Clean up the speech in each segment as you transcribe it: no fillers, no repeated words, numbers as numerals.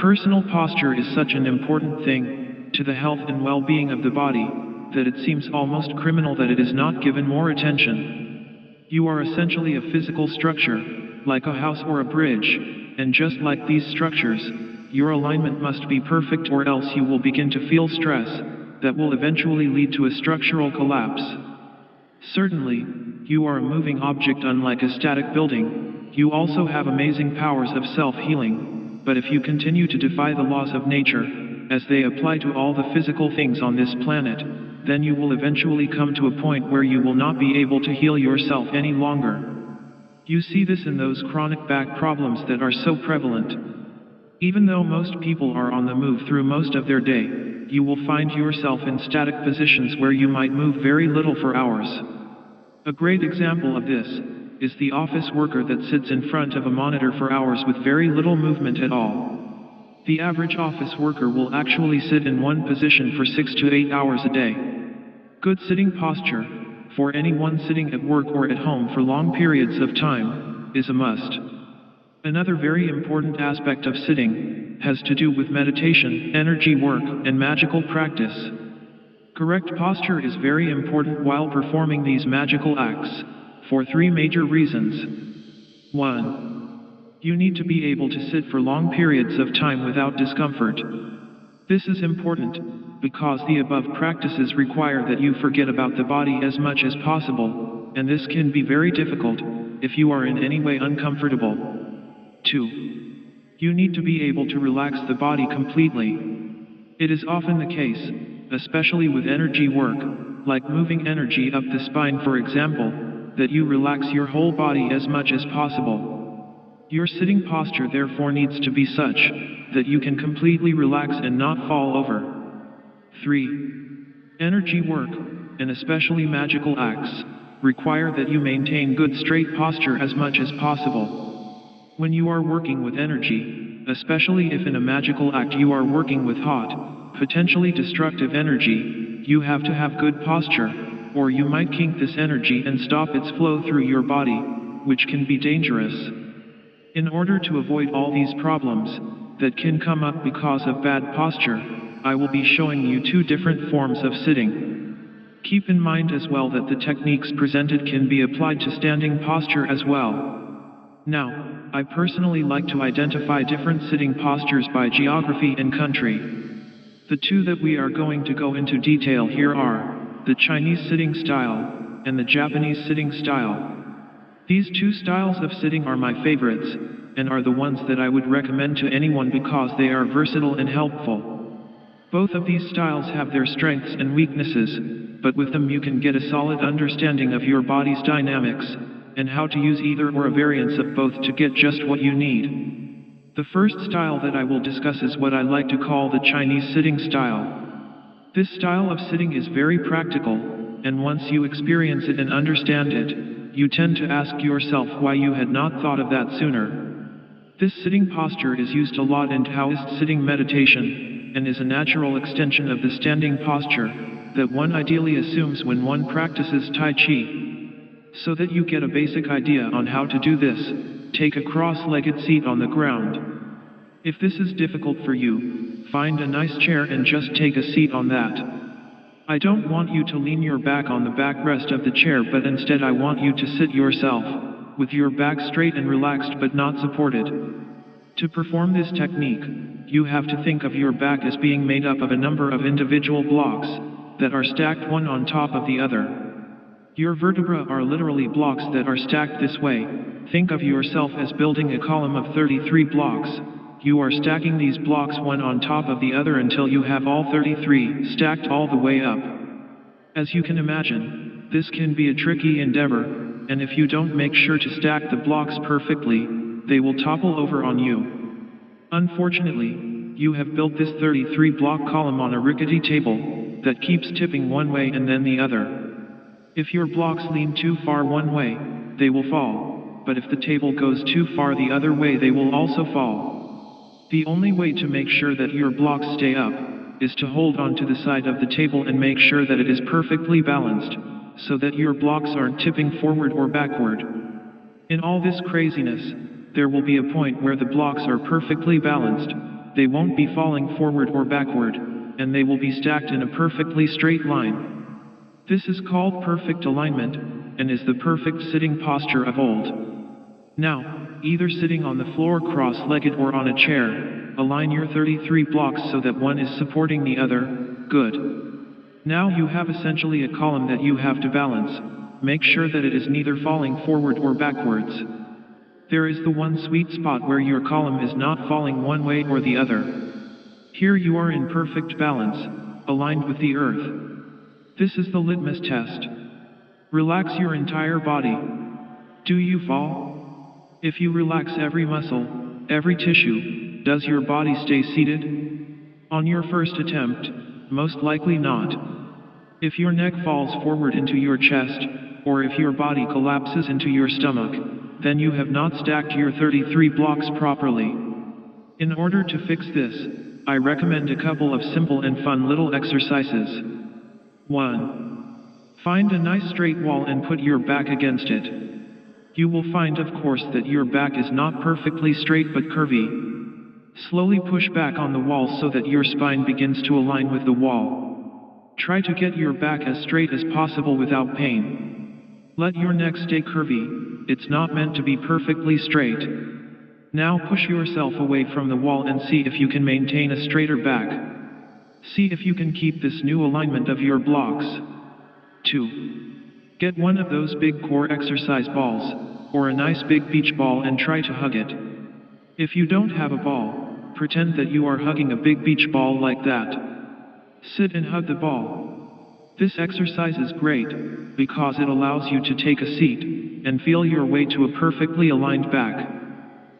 Personal posture is such an important thing to the health and well-being of the body that it seems almost criminal that it is not given more attention. You are essentially a physical structure, like a house or a bridge, and just like these structures, your alignment must be perfect or else you will begin to feel stress that will eventually lead to a structural collapse. Certainly, you are a moving object unlike a static building. You also have amazing powers of self-healing, but if you continue to defy the laws of nature, as they apply to all the physical things on this planet, then you will eventually come to a point where you will not be able to heal yourself any longer. You see this in those chronic back problems that are so prevalent. Even though most people are on the move through most of their day, you will find yourself in static positions where you might move very little for hours. A great example of this is the office worker that sits in front of a monitor for hours with very little movement at all. The average office worker will actually sit in one position for 6 to 8 hours a day. Good sitting posture, for anyone sitting at work or at home for long periods of time, is a must. Another very important aspect of sitting has to do with meditation, energy work, and magical practice. Correct posture is very important while performing these magical acts, for 3 major reasons. 1. You need to be able to sit for long periods of time without discomfort. This is important because the above practices require that you forget about the body as much as possible, and this can be very difficult if you are in any way uncomfortable. 2. You need to be able to relax the body completely. It is often the case, especially with energy work, like moving energy up the spine for example, that you relax your whole body as much as possible. Your sitting posture therefore needs to be such that you can completely relax and not fall over. 3. Energy work, and especially magical acts, require that you maintain good straight posture as much as possible. When you are working with energy, especially if in a magical act you are working with hot, potentially destructive energy, you have to have good posture, or you might kink this energy and stop its flow through your body, which can be dangerous. In order to avoid all these problems that can come up because of bad posture, I will be showing you 2 different forms of sitting. Keep in mind as well that the techniques presented can be applied to standing posture as well. Now, I personally like to identify different sitting postures by geography and country. The 2 that we are going to go into detail here are the Chinese sitting style and the Japanese sitting style. These 2 styles of sitting are my favorites, and are the ones that I would recommend to anyone because they are versatile and helpful. Both of these styles have their strengths and weaknesses, but with them you can get a solid understanding of your body's dynamics, and how to use either or a variance of both to get just what you need. The first style that I will discuss is what I like to call the Chinese sitting style. This style of sitting is very practical, and once you experience it and understand it, you tend to ask yourself why you had not thought of that sooner. This sitting posture is used a lot in Taoist sitting meditation, and is a natural extension of the standing posture that one ideally assumes when one practices Tai Chi. So that you get a basic idea on how to do this, take a cross-legged seat on the ground. If this is difficult for you, find a nice chair and just take a seat on that. I don't want you to lean your back on the backrest of the chair, but instead I want you to sit yourself, with your back straight and relaxed but not supported. To perform this technique, you have to think of your back as being made up of a number of individual blocks that are stacked one on top of the other. Your vertebrae are literally blocks that are stacked this way. Think of yourself as building a column of 33 blocks. You are stacking these blocks one on top of the other until you have all 33 stacked all the way up. As you can imagine, this can be a tricky endeavor, and if you don't make sure to stack the blocks perfectly, they will topple over on you. Unfortunately, you have built this 33 block column on a rickety table that keeps tipping one way and then the other. If your blocks lean too far one way, they will fall, but if the table goes too far the other way they will also fall. The only way to make sure that your blocks stay up is to hold on to the side of the table and make sure that it is perfectly balanced, so that your blocks aren't tipping forward or backward. In all this craziness, there will be a point where the blocks are perfectly balanced, they won't be falling forward or backward, and they will be stacked in a perfectly straight line. This is called perfect alignment, and is the perfect sitting posture of old. Now, either sitting on the floor cross-legged or on a chair, align your 33 blocks so that one is supporting the other. Good. Now you have essentially a column that you have to balance. Make sure that it is neither falling forward or backwards. There is the one sweet spot where your column is not falling one way or the other. Here you are in perfect balance, aligned with the earth. This is the litmus test. Relax your entire body. Do you fall? If you relax every muscle, every tissue, does your body stay seated? On your first attempt, most likely not. If your neck falls forward into your chest, or if your body collapses into your stomach, then you have not stacked your 33 blocks properly. In order to fix this, I recommend a couple of simple and fun little exercises. 1. Find a nice straight wall and put your back against it. You will find, of course, that your back is not perfectly straight but curvy. Slowly push back on the wall so that your spine begins to align with the wall. Try to get your back as straight as possible without pain. Let your neck stay curvy, it's not meant to be perfectly straight. Now push yourself away from the wall and see if you can maintain a straighter back. See if you can keep this new alignment of your blocks. 2. Get one of those big core exercise balls, or a nice big beach ball, and try to hug it. If you don't have a ball, pretend that you are hugging a big beach ball like that. Sit and hug the ball. This exercise is great, because it allows you to take a seat, and feel your way to a perfectly aligned back.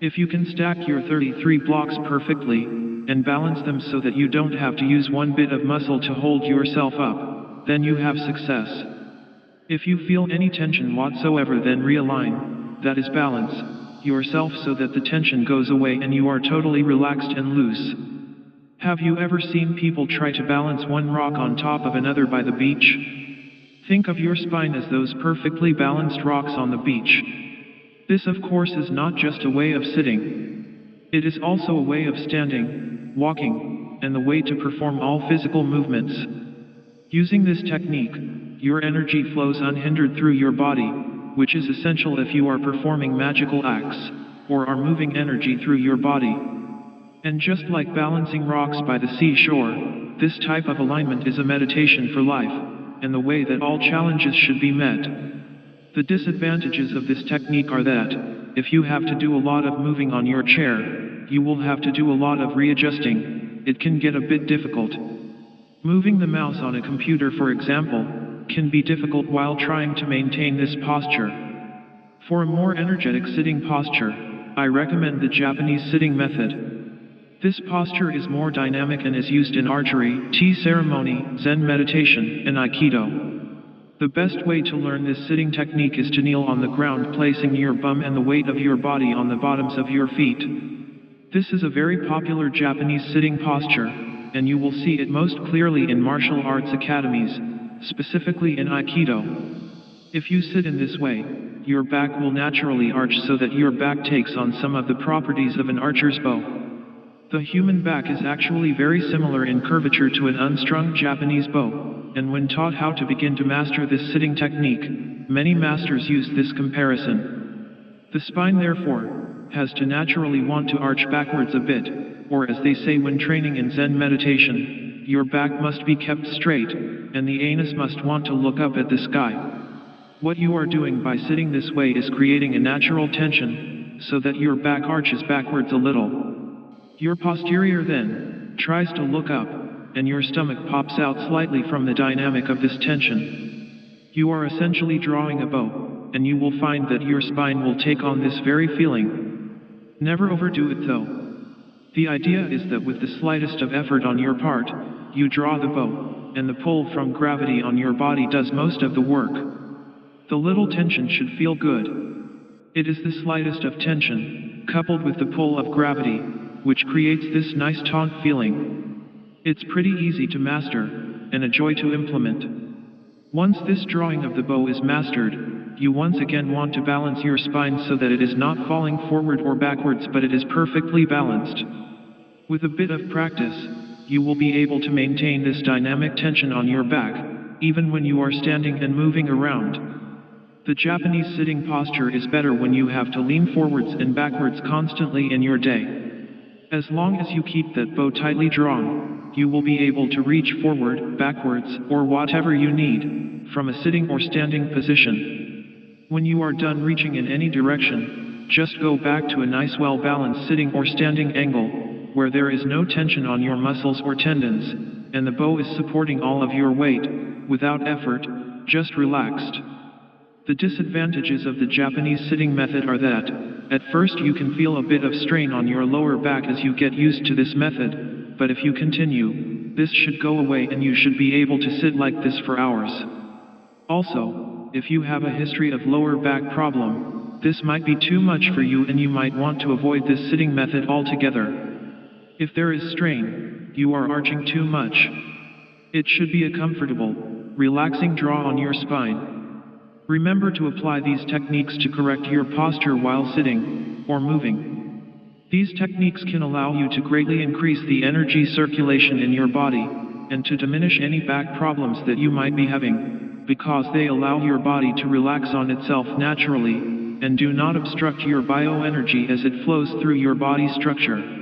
If you can stack your 33 blocks perfectly, and balance them so that you don't have to use one bit of muscle to hold yourself up, then you have success. If you feel any tension whatsoever, then realign, that is balance, yourself so that the tension goes away and you are totally relaxed and loose. Have you ever seen people try to balance one rock on top of another by the beach? Think of your spine as those perfectly balanced rocks on the beach. This, of course, is not just a way of sitting. It is also a way of standing, walking, and the way to perform all physical movements. Using this technique, your energy flows unhindered through your body, which is essential if you are performing magical acts, or are moving energy through your body. And just like balancing rocks by the seashore, this type of alignment is a meditation for life, and the way that all challenges should be met. The disadvantages of this technique are that, if you have to do a lot of moving on your chair, you will have to do a lot of readjusting. It can get a bit difficult. Moving the mouse on a computer, for example, can be difficult while trying to maintain this posture. For a more energetic sitting posture, I recommend the Japanese sitting method. This posture is more dynamic and is used in archery, tea ceremony, Zen meditation, and Aikido. The best way to learn this sitting technique is to kneel on the ground, placing your bum and the weight of your body on the bottoms of your feet. This is a very popular Japanese sitting posture, and you will see it most clearly in martial arts academies, specifically in Aikido. If you sit in this way, your back will naturally arch so that your back takes on some of the properties of an archer's bow. The human back is actually very similar in curvature to an unstrung Japanese bow, and when taught how to begin to master this sitting technique, many masters use this comparison. The spine, therefore, has to naturally want to arch backwards a bit, or as they say when training in Zen meditation, your back must be kept straight, and the anus must want to look up at the sky. What you are doing by sitting this way is creating a natural tension, so that your back arches backwards a little. Your posterior then tries to look up, and your stomach pops out slightly from the dynamic of this tension. You are essentially drawing a bow, and you will find that your spine will take on this very feeling. Never overdo it though. The idea is that with the slightest of effort on your part, you draw the bow, and the pull from gravity on your body does most of the work. The little tension should feel good. It is the slightest of tension, coupled with the pull of gravity, which creates this nice taut feeling. It's pretty easy to master, and a joy to implement. Once this drawing of the bow is mastered, you once again want to balance your spine so that it is not falling forward or backwards, but it is perfectly balanced. With a bit of practice, you will be able to maintain this dynamic tension on your back, even when you are standing and moving around. The Japanese sitting posture is better when you have to lean forwards and backwards constantly in your day. As long as you keep that bow tightly drawn, you will be able to reach forward, backwards, or whatever you need, from a sitting or standing position. When you are done reaching in any direction, just go back to a nice well-balanced sitting or standing angle, where there is no tension on your muscles or tendons, and the bow is supporting all of your weight, without effort, just relaxed. The disadvantages of the Japanese sitting method are that, at first you can feel a bit of strain on your lower back as you get used to this method, but if you continue, this should go away and you should be able to sit like this for hours. Also, if you have a history of lower back problem, this might be too much for you and you might want to avoid this sitting method altogether. If there is strain, you are arching too much. It should be a comfortable, relaxing draw on your spine. Remember to apply these techniques to correct your posture while sitting, or moving. These techniques can allow you to greatly increase the energy circulation in your body, and to diminish any back problems that you might be having, because they allow your body to relax on itself naturally, and do not obstruct your bioenergy as it flows through your body structure.